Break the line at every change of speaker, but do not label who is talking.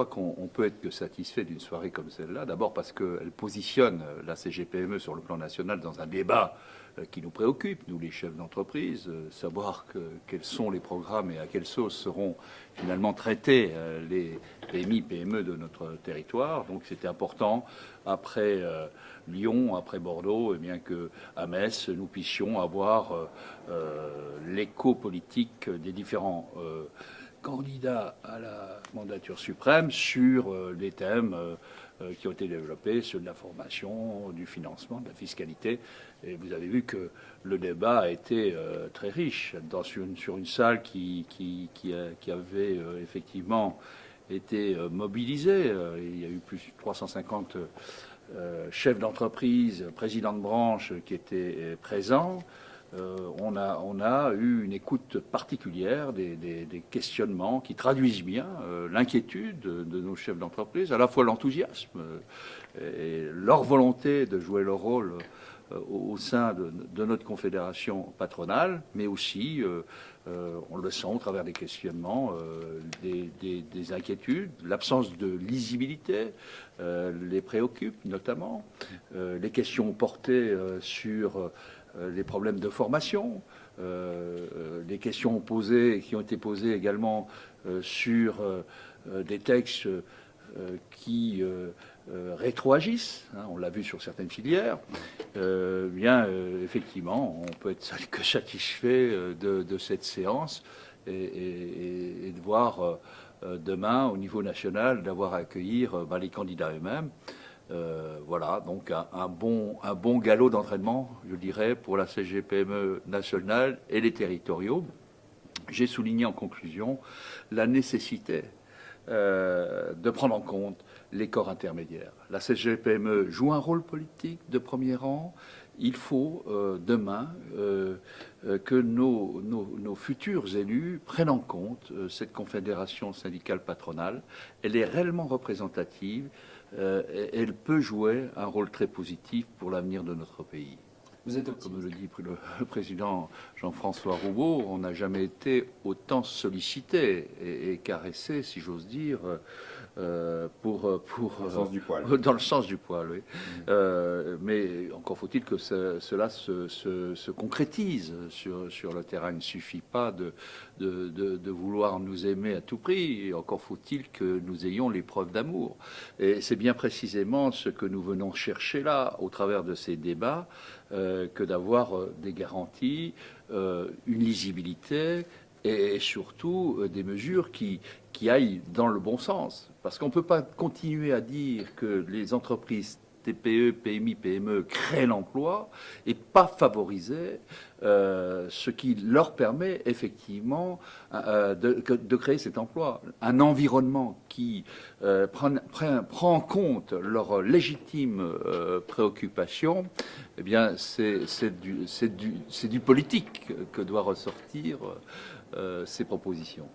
crois qu'on peut être que satisfait d'une soirée comme celle-là. D'abord parce qu'elle positionne la CGPME sur le plan national dans un débat qui nous préoccupe, nous les chefs d'entreprise, savoir quels sont les programmes et à quelle sauce seront finalement traités les PMI, PME de notre territoire. Donc c'était important, après Lyon, après Bordeaux, et bien qu'à Metz, nous puissions avoir l'écho politique des différents candidats à la mandature suprême sur les thèmes qui ont été développés, ceux de la formation, du financement, de la fiscalité. Et vous avez vu que le débat a été très riche sur une salle qui avait effectivement été mobilisée. Il y a eu plus de 350 chefs d'entreprise, présidents de branche qui étaient présents. On a eu une écoute particulière des questionnements qui traduisent bien l'inquiétude de nos chefs d'entreprise, à la fois l'enthousiasme et leur volonté de jouer leur rôle au sein de notre confédération patronale, mais aussi, on le sent au travers des questionnements, des inquiétudes, l'absence de lisibilité les préoccupe notamment, les questions portées sur les problèmes de formation, les questions posées, qui ont été posées également sur des textes qui rétroagissent, hein, on l'a vu sur certaines filières, effectivement, on peut être que satisfait de cette séance et de voir demain, au niveau national, d'avoir à accueillir les candidats eux-mêmes. Voilà, donc un bon galop d'entraînement, je dirais, pour la CGPME nationale et les territoriaux. J'ai souligné en conclusion la nécessité de prendre en compte les corps intermédiaires. La CGPME joue un rôle politique de premier rang. Il faut demain que nos futurs élus prennent en compte cette confédération syndicale patronale. Elle est réellement représentative. Elle peut jouer un rôle très positif pour l'avenir de notre pays.
Vous êtes optimiste.
Comme le dit le président Jean-François Roubaud, on n'a jamais été autant sollicité et caressé, si j'ose dire,
dans le sens du poil.
Dans le sens du poil, oui. Mais encore faut-il que cela se concrétise sur le terrain. Il ne suffit pas de vouloir nous aimer à tout prix. Et encore faut-il que nous ayons les preuves d'amour. Et c'est bien précisément ce que nous venons chercher là, au travers de ces débats, que d'avoir des garanties, une lisibilité et surtout des mesures qui aillent dans le bon sens. Parce qu'on ne peut pas continuer à dire que les entreprises TPE, PMI, PME créent l'emploi et pas favoriser ce qui leur permet effectivement de créer cet emploi. Un environnement qui prend en compte leurs légitimes préoccupations, eh bien c'est du politique que doit ressortir ces propositions.